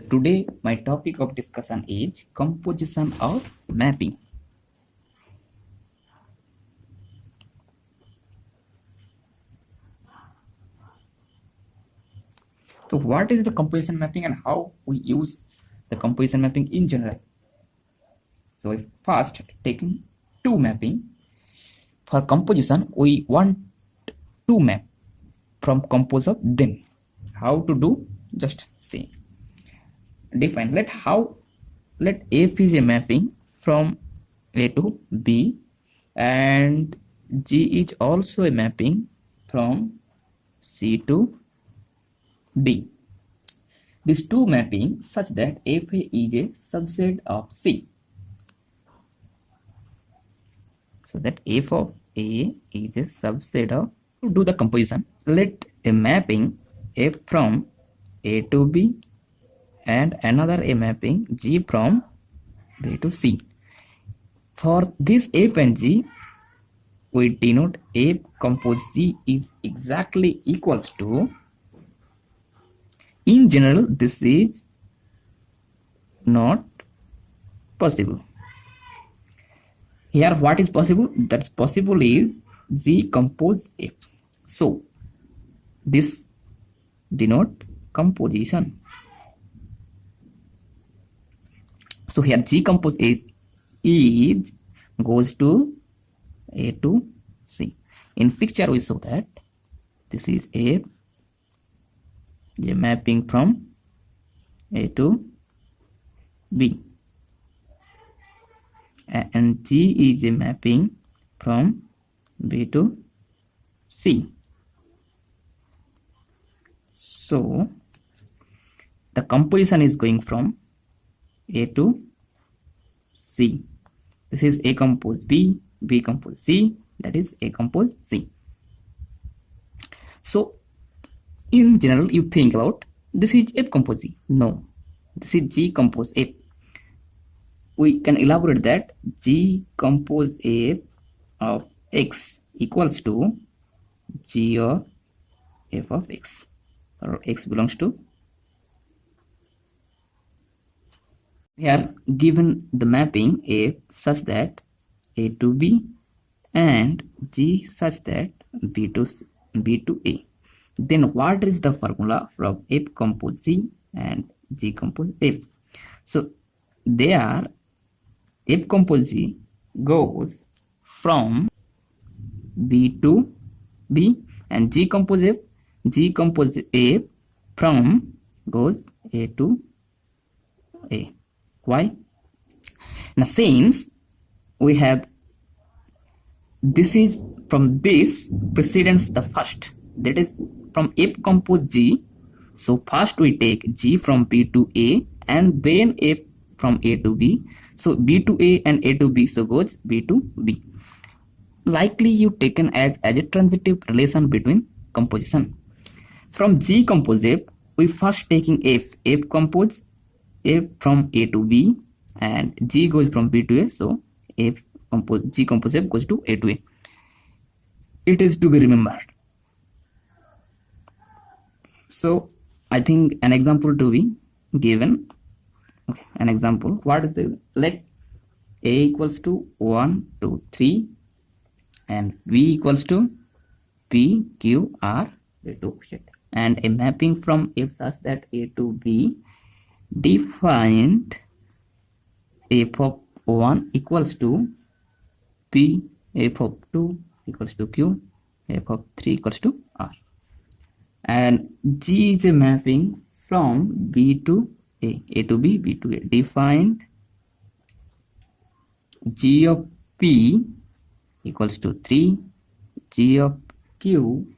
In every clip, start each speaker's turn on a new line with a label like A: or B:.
A: Today my topic of discussion is composition of mapping. So what is the composition mapping and how we use the composition mapping in general? So if first taking two mapping, for composition we want to map from compose of them. How to do? Just say define. Let F is a mapping from A to B and G is also a mapping from C to D. These two mapping such that F is a subset of C. So that F of A is a subset of. To do the composition, let a mapping F from A to B and another a mapping G from B to C. For this F and G, we denote F compose G is exactly equals to. In general, this is not possible. Here, what is possible? That's possible is G compose F. So, this denote composition. So here G compose is goes to A to C. In picture we saw that this is a mapping from A to B and G is a mapping from B to C. So the composition is going from A to C. This is A compose B, B compose C, that is A compose C. So in general you think about this is F compose G. No, this is G compose F. We can elaborate that G compose F of X equals to G of F of X, or X belongs to. Here given the mapping F such that A to B and G such that B to A. Then what is the formula from F compose G and G compose F? So there F compose G goes from B to B and G compose F from goes A to A. Why? Now since we have this is from this precedence the first, that is from F compose G. So first we take G from B to A and then F from A to B. So B to A and A to B, so goes B to B. Likely you taken as a transitive relation between composition. From G compose F, we first taking F compose F from A to B and G goes from B to A, so G compose F goes to A to A. It is to be remembered. So I think an example to be given. Okay, an example. What is the, let A equals to 1, 2, 3 and B equals to P, Q, R, A2, and a mapping from F such that A to B defined F of 1 equals to P, F of 2 equals to Q, F of 3 equals to R. And G is a mapping from B to A to B, B to A. Defined G of P equals to 3, G of Q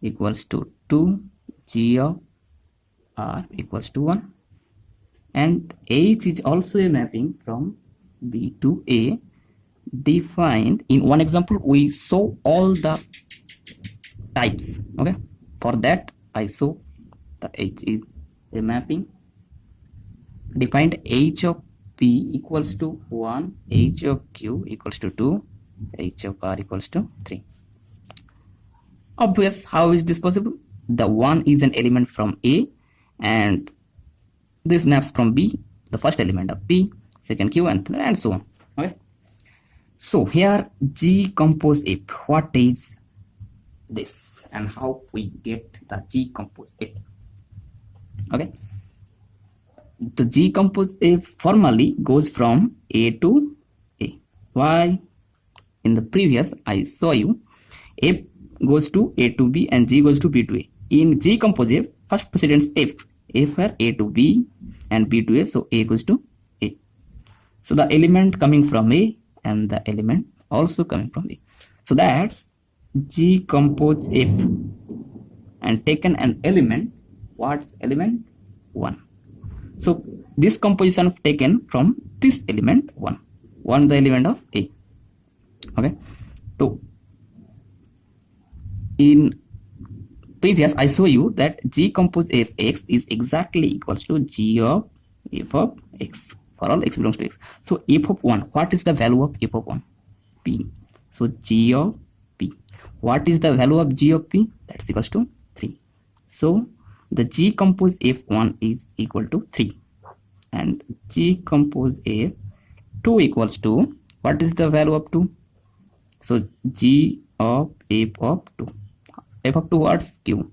A: equals to 2, G of R equals to 1. And H is also a mapping from B to A. Defined in one example we saw all the types. Okay, for that I saw the H is a mapping. Defined H of P equals to 1, H of Q equals to 2, H of R equals to 3. Obvious, how is this possible? The 1 is an element from A and this maps from B, the first element of P, second Q, and so on. Okay. So here G compose F. What is this and how we get the G compose F? Okay. The G compose F formally goes from A to A. Why? In the previous I saw you F goes to A to B and G goes to B to A. In G compose F, first precedence F. F are A to B and B to A, so A goes to A. So the element coming from A and the element also coming from A. So that's G compose F and taken an element. What's element? 1. So this composition taken from this element 1. 1 the element of A. Okay. So in previous I show you that G compose Fx is exactly equals to G of F of x for all x belongs to x. So F of 1, what is the value of F of 1? P. So G of P. What is the value of G of P? That's equals to 3. So the G compose F1 is equal to 3 and G compose F2 equals to, what is the value of 2? So G of F of 2. F of 2 what's Q?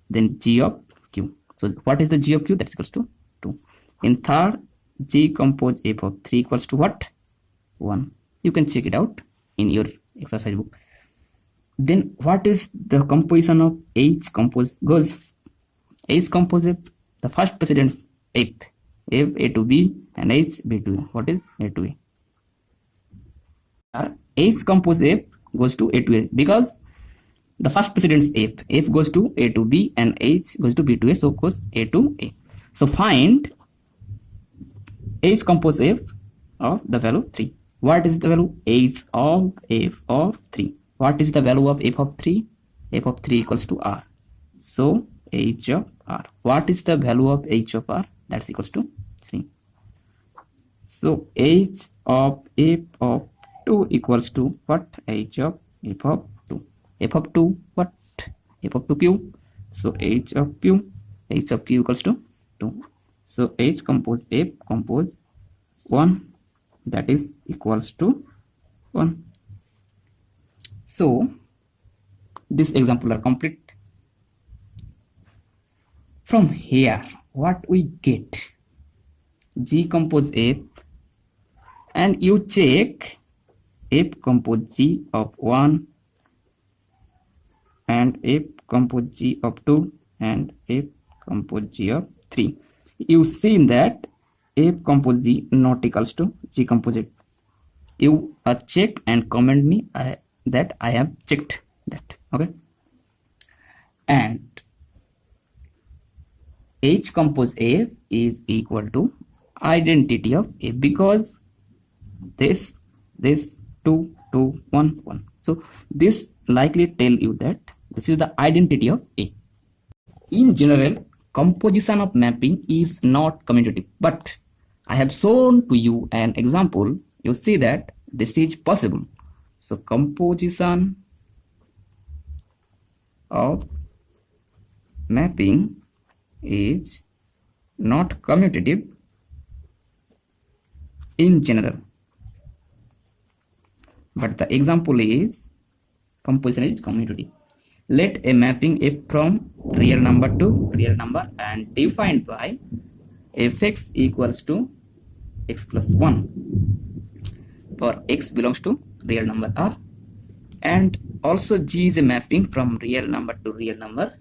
A: Then G of Q. So what is the G of Q? That's equals to 2. In third, G compose F of 3 equals to what? 1. You can check it out in your exercise book. Then what is the composition of H compose goes? H compose F, the first precedence F. F A to B and H B to A. What is A to A? H compose F goes to A to A because the first precedence F. F goes to A to B and H goes to B to A, so goes A to A. So find H compose F of the value 3. What is the value? H of F of 3. What is the value of F of 3? F of 3 equals to R. So H of R. What is the value of H of R? That's equals to 3. So H of F of 2 equals to what? H of F of 2. F of 2 what? F of 2 Q. So H of Q. H of Q equals to 2. So H compose F compose 1, that is equals to 1. So this example are complete. From here what we get? G compose F and you check F compose G of 1 and F compose G of 2 and F compose G of 3. You see that F compose G not equals to G compose F. You check and comment me that I have checked that. Okay. And H compose F is equal to identity of F because this 2 2 1 1. So this likely tell you that this is the identity of A. In general, composition of mapping is not commutative, but I have shown to you an example. You see that this is possible. So composition of mapping is not commutative in general, but the example is composition is commutative. Let a mapping F from real number to real number and defined by Fx equals to x plus 1 for x belongs to real number R, and also G is a mapping from real number to real number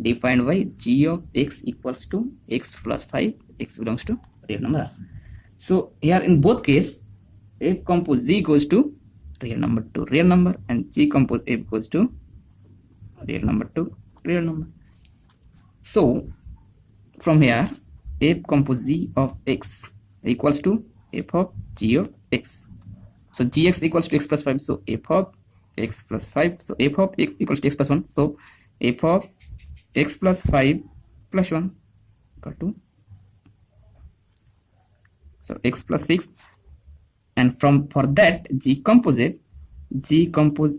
A: defined by G of x equals to x plus 5, x belongs to real number R. So here in both case F compose G goes to real number to real number and G compose F goes to real number to real number. So from here F compose G of x equals to F of G of x. So gx equals to x plus 5, so F of x plus 5, so F of x equals to x plus 1, so F of x plus 5 plus 1 equal to, so x plus 6, and for that G compose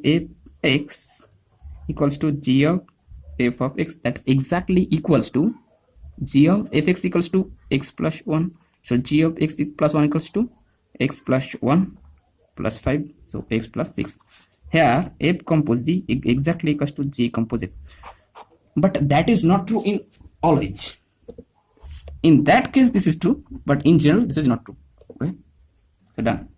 A: F x equals to G of F of x, that's exactly equals to g of fx equals to x plus 1. So g of x plus 1 equals to x plus 1 plus 5. So x plus 6. Here f compose g exactly equals to g compose f. But that is not true in always. In that case this is true, but in general this is not true. Okay, so done.